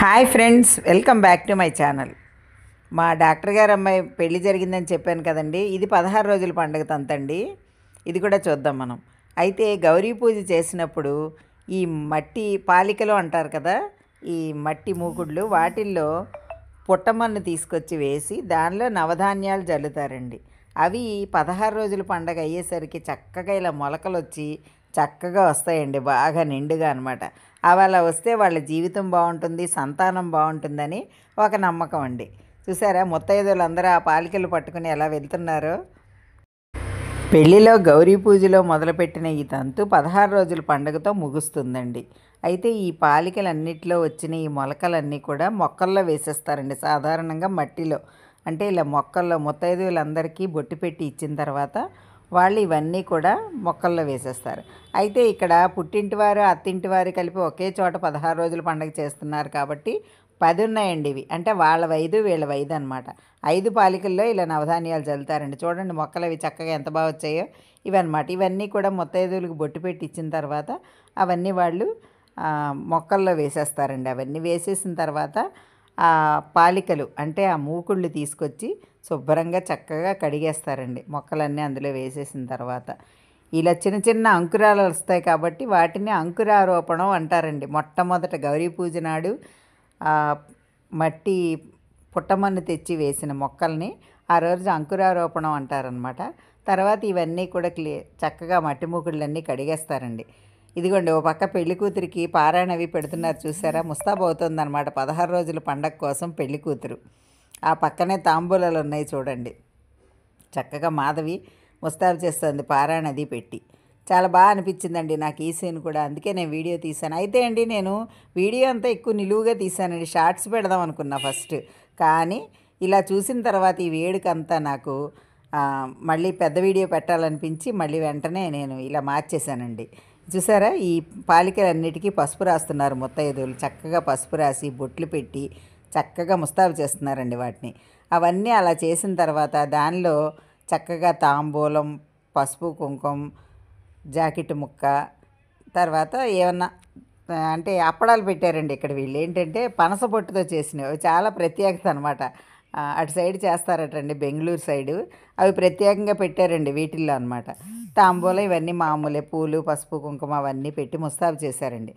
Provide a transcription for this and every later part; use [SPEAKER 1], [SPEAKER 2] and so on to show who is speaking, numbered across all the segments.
[SPEAKER 1] Hi friends, welcome back to my channel. మా doctor గారు అమ్మాయి పెళ్లి జరిగిందని చెప్పాను కదండి. ఇది 16 రోజుల పండుగ తంతండి. ఇది కూడా చూద్దాం మనం. అయితే గౌరీ పూజ చేసినప్పుడు ఈ మట్టి పాలికలు అంటారు కదా, ఈ మట్టి మూకుడ్లు, వాటిల్లో పుట్టమన్ను తీసుకొచ్చి వేసి దానిలో నవధాన్యాలు జల్లుతారండి. అవి 16 రోజుల పండగ అయ్యేసరికి చక్కగా ఇలా మొలకలు వచ్చి చక్కగా వస్తాయండి, బాగా నిండుగా అనమాట. అవి అలా వస్తే వాళ్ళ జీవితం బాగుంటుంది, సంతానం బాగుంటుందని ఒక నమ్మకం అండి. చూసారా, ముత్తైదువులు అందరూ ఆ పాలికలు పట్టుకుని ఎలా వెళ్తున్నారో. పెళ్లిలో గౌరీ పూజలో మొదలుపెట్టిన ఈ తంతు 16 రోజుల పండుగతో ముగుస్తుందండి. అయితే ఈ పాలికలన్నిటిలో వచ్చిన ఈ మొలకలన్నీ కూడా మొక్కల్లో వేసేస్తారండి. సాధారణంగా మట్టిలో, అంటే ఇలా మొక్కల్లో ముత్తైదువులందరికీ బొట్టు పెట్టి ఇచ్చిన తర్వాత వాళ్ళు ఇవన్నీ కూడా మొక్కల్లో వేసేస్తారు. అయితే ఇక్కడ పుట్టింటివారు అత్తింటివారు కలిపి ఒకే చోట 16 రోజుల పండుగ చేస్తున్నారు కాబట్టి 10 ఉన్నాయండి ఇవి. అంటే వాళ్ళ 5 వీళ్ళ 5 అనమాట. 5 పాలికల్లో ఇలా నవధాన్యాలు చల్లుతారండి. చూడండి మొక్కలు అవి చక్కగా ఎంత బాగా వచ్చాయో ఇవన్నమాట. ఇవన్నీ కూడా ముత్తైదువులకు బొట్టు పెట్టి ఇచ్చిన తర్వాత అవన్నీ వాళ్ళు మొక్కల్లో వేసేస్తారండి. అవన్నీ వేసేసిన తర్వాత ఆ పాలికలు అంటే ఆ మూకుళ్ళు తీసుకొచ్చి శుభ్రంగా చక్కగా కడిగేస్తారండి. మొక్కలన్నీ అందులో వేసేసిన తర్వాత ఇలా చిన్న చిన్న అంకురాలు వస్తాయి కాబట్టి వాటిని అంకురారోపణం అంటారండి. మొట్టమొదట గౌరీ పూజ నాడు మట్టి పుట్టమన్ను తెచ్చి వేసిన మొక్కల్ని ఆ రోజు అంకురారోపణం అంటారనమాట. తర్వాత ఇవన్నీ కూడా చక్కగా మట్టి మూకుళ్ళన్నీ కడిగేస్తారండి. ఇదిగోండి, ఓ పక్క పెళ్లి కూతురికి పారాయణ అవి పెడుతున్నారు చూసారా, ముస్తాబు అవుతుందన్నమాట 16 రోజుల పండగ కోసం పెళ్లి కూతురు. ఆ పక్కనే తాంబూలాలు ఉన్నాయి చూడండి. చక్కగా మాధవి ముస్తాబు చేస్తుంది పారాయణ అది పెట్టి. చాలా బాగా అనిపించిందండి నాకు ఈ సీన్ కూడా, అందుకే నేను వీడియో తీశాను. అయితే అండి, నేను వీడియో అంతా ఎక్కువ నిలువుగా తీశానండి. షార్ట్స్ పెడదాం అనుకున్నా ఫస్ట్, కానీ ఇలా చూసిన తర్వాత ఈ వేడుకంతా నాకు మళ్ళీ పెద్ద వీడియో పెట్టాలనిపించి మళ్ళీ వెంటనే నేను ఇలా మార్చేశానండి. చూసారా, ఈ పాలికలన్నిటికీ పసుపు రాస్తున్నారు ముత్తైదువులు. చక్కగా పసుపు రాసి బొట్లు పెట్టి చక్కగా ముస్తాబు చేస్తున్నారండి వాటిని. అవన్నీ అలా చేసిన తర్వాత దానిలో చక్కగా తాంబూలం, పసుపు కుంకుమ, జాకెట్ ముక్క, తర్వాత ఏమన్నా అంటే అప్పడాలు పెట్టారండి. ఇక్కడ వీళ్ళు ఏంటంటే పనస పొట్టుతో చేసినవి, అవి చాలా ప్రత్యేకత అనమాట. అటు సైడ్ చేస్తారటండి, బెంగళూరు సైడు. అవి ప్రత్యేకంగా పెట్టారండి వీటిల్లో అనమాట. తాంబూలం ఇవన్నీ మామూలే, పూలు పసుపు కుంకుమ అవన్నీ పెట్టి ముస్తాబు చేశారండి.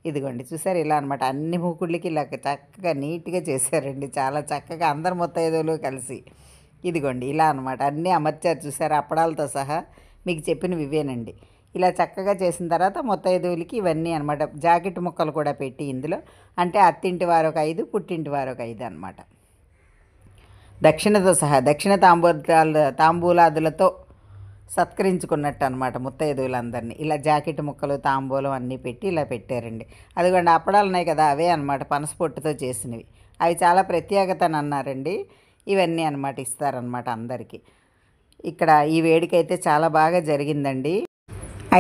[SPEAKER 1] ఇదిగోండి చూసారు, ఇలా అనమాట. అన్ని మూకుళ్ళకి ఇలా చక్కగా నీట్గా చేశారండి, చాలా చక్కగా అందరు ముత్తైదువులు కలిసి. ఇదిగోండి ఇలా అనమాట అన్నీ అమర్చారు చూసారు, అప్పడాలతో సహా. మీకు చెప్పినవి ఇవేనండి. ఇలా చక్కగా చేసిన తర్వాత ముత్తైదువులకి ఇవన్నీ అనమాట. జాకెట్ ముక్కలు కూడా పెట్టి ఇందులో, అంటే అత్తింటి వారు ఒక 5, పుట్టింటి వారు ఒక 5 అనమాట. దక్షిణతో సహా, దక్షిణ తాంబూలాదులతో సత్కరించుకున్నట్టు అనమాట ముత్తైదువులందరినీ. ఇలా జాకెట్ ముక్కలు తాంబూలం అన్నీ పెట్టి ఇలా పెట్టారండి. అదిగోండి అప్పడాలు ఉన్నాయి కదా, అవే అనమాట పనసపొట్టుతో చేసినవి. అవి చాలా ప్రత్యేకత అని అన్నారండి. ఇవన్నీ అనమాట ఇస్తారనమాట అందరికీ. ఇక్కడ ఈ వేడుక అయితే చాలా బాగా జరిగిందండి.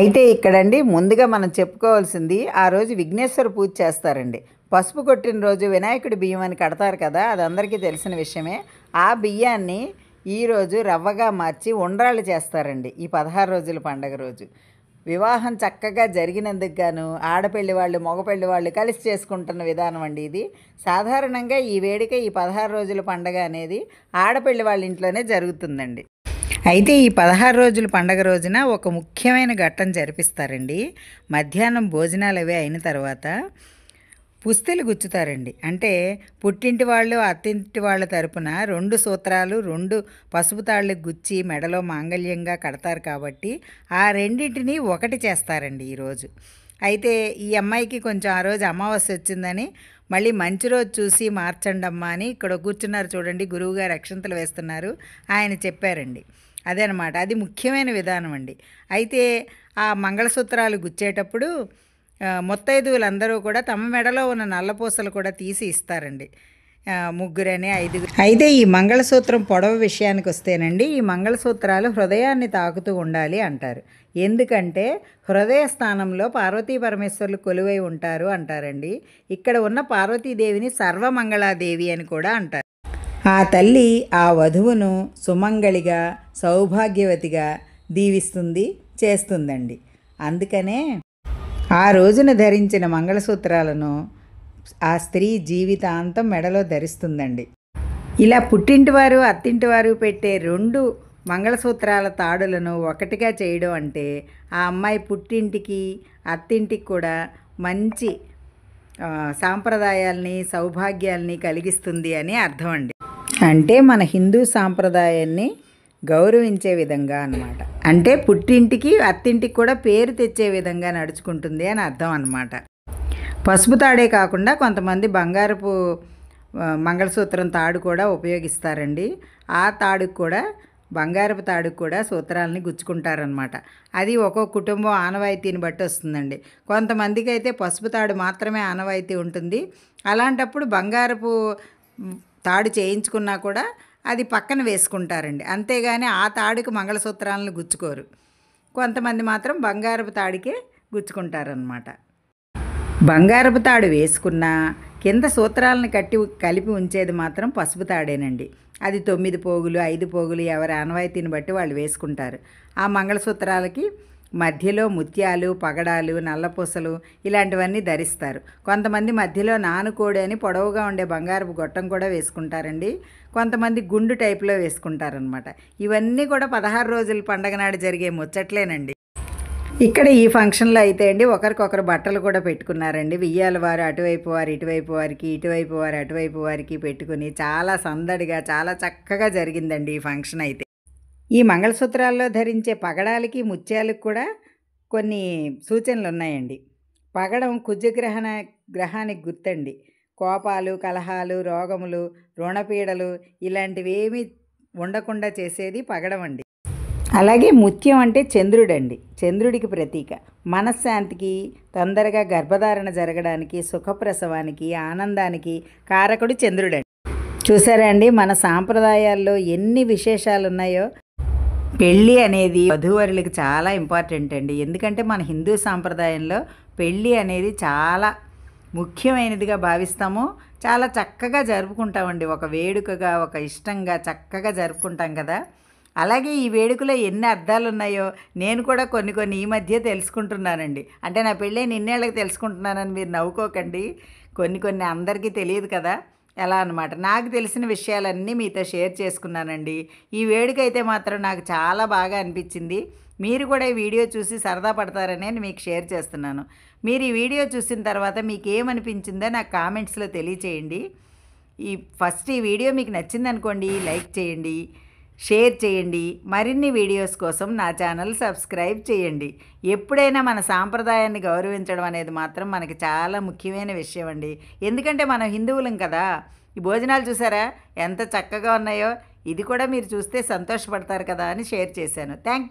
[SPEAKER 1] అయితే ఇక్కడండి ముందుగా మనం చెప్పుకోవాల్సింది, ఆ రోజు విఘ్నేశ్వర పూజ చేస్తారండి. పసుపు కొట్టిన రోజు వినాయకుడి బియ్యం అని కడతారు కదా, అది అందరికీ తెలిసిన విషయమే. ఆ బియ్యాన్ని ఈరోజు రవ్వగా మార్చి ఉండ్రాళ్ళు చేస్తారండి ఈ 16 రోజుల పండగ రోజు. వివాహం చక్కగా జరిగినందుకు గాను ఆడపెళ్లి వాళ్ళు మగపెళ్లి వాళ్ళు కలిసి చేసుకుంటున్న విధానం అండి ఇది. సాధారణంగా ఈ వేడుక, ఈ 16 రోజుల పండగ అనేది ఆడపెళ్లి వాళ్ళ ఇంట్లోనే జరుగుతుందండి. అయితే ఈ 16 రోజుల పండగ రోజున ఒక ముఖ్యమైన ఘట్టం జరిపిస్తారండి. మధ్యాహ్నం భోజనాలు అవి అయిన తర్వాత పుస్తెలు గుచ్చుతారండి. అంటే పుట్టింటి వాళ్ళు అత్తింటి వాళ్ళ తరపున 2 సూత్రాలు 2 పసుపు తాళ్ళకి గుచ్చి మెడలో మాంగళ్యంగా కడతారు కాబట్టి ఆ రెండింటిని ఒకటి చేస్తారండి ఈరోజు. అయితే ఈ అమ్మాయికి కొంచెం ఆ రోజు అమావాస్య వచ్చిందని మళ్ళీ మంచి రోజు చూసి మార్చండమ్మా అని ఇక్కడ కూర్చున్నారు చూడండి, గురువుగారు అక్షంతలు వేస్తున్నారు, ఆయన చెప్పారండి. అదేనమాట, అది ముఖ్యమైన విధానం అండి. అయితే ఆ మంగళసూత్రాలు గుచ్చేటప్పుడు ముత్తైదువులందరూ కూడా తమ మెడలో ఉన్న నల్లపూసలు కూడా తీసి ఇస్తారండి. 3 అని 5. అయితే ఈ మంగళసూత్రం పొడవు విషయానికి వస్తేనండి, ఈ మంగళసూత్రాలు హృదయాన్ని తాకుతూ ఉండాలి అంటారు. ఎందుకంటే హృదయ స్థానంలో పార్వతీ పరమేశ్వరులు కొలువై ఉంటారు అంటారండి. ఇక్కడ ఉన్న పార్వతీదేవిని సర్వమంగళాదేవి అని కూడా అంటారు. ఆ తల్లి ఆ వధువును సుమంగళిగా సౌభాగ్యవతిగా దీవిస్తుంది, చేస్తుందండి. అందుకనే ఆ రోజున ధరించిన మంగళసూత్రాలను ఆ స్త్రీ జీవితాంతం మెడలో ధరిస్తుందండి. ఇలా పుట్టింటివారు అత్తింటివారు పెట్టే 2 మంగళసూత్రాల తాడులను ఒకటిగా చేయడం అంటే ఆ అమ్మాయి పుట్టింటికి అత్తింటికి కూడా మంచి సాంప్రదాయాల్ని సౌభాగ్యాల్ని కలిగిస్తుంది అని అర్థం అండి. అంటే మన హిందూ సాంప్రదాయాన్ని గౌరవించే విధంగా అన్నమాట. అంటే పుట్టింటికి అత్తింటికి కూడా పేరు తెచ్చే విధంగా నడుచుకుంటుంది అని అర్థం అన్నమాట. పసుపు తాడే కాకుండా కొంతమంది బంగారపు మంగళసూత్రం తాడు కూడా ఉపయోగిస్తారండి. ఆ తాడుకు కూడా బంగారపు తాడుకు కూడా సూత్రాలని గుచ్చుకుంటారనమాట. అది ఒక్కొక్క కుటుంబం ఆనవాయితీని బట్టి వస్తుందండి. కొంతమందికి అయితే పసుపు తాడు మాత్రమే ఆనవాయితీ ఉంటుంది. అలాంటప్పుడు బంగారపు తాడు చేయించుకున్నా కూడా అది పక్కన వేసుకుంటారండి. అంతేగాని ఆ తాడుకి మంగళసూత్రాలను గుచ్చుకోరు. కొంతమంది మాత్రం బంగారపు తాడికే గుచ్చుకుంటారనమాట. బంగారపు తాడు వేసుకున్నా కింద సూత్రాలను కలిపి ఉంచేది మాత్రం పసుపు తాడేనండి. అది 9 పోగులు 5 పోగులు ఎవరి ఆనవాయితీని బట్టి వాళ్ళు వేసుకుంటారు. ఆ మంగళసూత్రాలకి మధ్యలో ముత్యాలు, పగడాలు, నల్లపూసలు ఇలాంటివన్నీ ధరిస్తారు. కొంతమంది మధ్యలో నానుకోడి అని పొడవుగా ఉండే బంగారపు గొట్టం కూడా వేసుకుంటారండి. కొంతమంది గుండు టైప్లో వేసుకుంటారనమాట. ఇవన్నీ కూడా 16 రోజుల పండగ నాడు జరిగే ముచ్చట్లేనండి. ఇక్కడ ఈ ఫంక్షన్లో అయితే అండి ఒకరికొకరు బట్టలు కూడా పెట్టుకున్నారండి. వియ్యాల వారు అటువైపు వారు ఇటువైపు వారికి, ఇటువైపు వారు అటువైపు వారికి పెట్టుకుని చాలా సందడిగా చాలా చక్కగా జరిగిందండి ఈ ఫంక్షన్ అయితే. ఈ మంగళసూత్రాల్లో ధరించే పగడాలకి ముత్యాలకు కూడా కొన్ని సూచనలు ఉన్నాయండి. పగడం గ్రహానికి గుర్తండి. కోపాలు, కలహాలు, రోగములు, రుణపీడలు ఇలాంటివేమీ ఉండకుండా చేసేది పగడం అండి. అలాగే ముత్యం అంటే చంద్రుడండి. చంద్రుడికి ప్రతీక. మనశ్శాంతికి, తొందరగా గర్భధారణ జరగడానికి, సుఖప్రసవానికి, ఆనందానికి కారకుడు చంద్రుడండి. చూసారా అండి మన సాంప్రదాయాల్లో ఎన్ని విశేషాలు ఉన్నాయో. పెళ్ళి అనేది వధూవరులకి చాలా ఇంపార్టెంట్ అండి. ఎందుకంటే మన హిందూ సాంప్రదాయంలో పెళ్ళి అనేది చాలా ముఖ్యమైనదిగా భావిస్తాము. చాలా చక్కగా జరుపుకుంటామండి. ఒక వేడుకగా, ఒక ఇష్టంగా చక్కగా జరుపుకుంటాం కదా. అలాగే ఈ వేడుకలో ఎన్ని అర్థాలు ఉన్నాయో నేను కూడా కొన్ని ఈ మధ్య తెలుసుకుంటున్నానండి. అంటే నా పెళ్ళైన ఇన్నేళ్ళకి తెలుసుకుంటున్నానని మీరు నవ్వుకోకండి. కొన్ని అందరికీ తెలియదు కదా, ఎలా అన్నమాట. నాకు తెలిసిన విషయాలన్నీ మీతో షేర్ చేసుకున్నానండి. ఈ వేడుక అయితే మాత్రం నాకు చాలా బాగా అనిపించింది. మీరు కూడా ఈ వీడియో చూసి సరదా పడతారని నేను మీకు షేర్ చేస్తున్నాను. మీరు ఈ వీడియో చూసిన తర్వాత మీకు ఏమనిపించిందో నాకు కామెంట్స్లో తెలియచేయండి. ఈ వీడియో మీకు నచ్చిందనుకోండి లైక్ చేయండి, షేర్ చేయండి. మరిన్ని వీడియోస్ కోసం నా ఛానల్ సబ్స్క్రైబ్ చేయండి. ఎప్పుడైనా మన సాంప్రదాయాన్ని గౌరవించడం అనేది మాత్రం మనకి చాలా ముఖ్యమైన విషయం అండి. ఎందుకంటే మనం హిందువులం కదా. ఈ భోజనాలు చూసారా ఎంత చక్కగా ఉన్నాయో. ఇది కూడా మీరు చూస్తే సంతోషపడతారు కదా అని షేర్ చేశాను. థ్యాంక్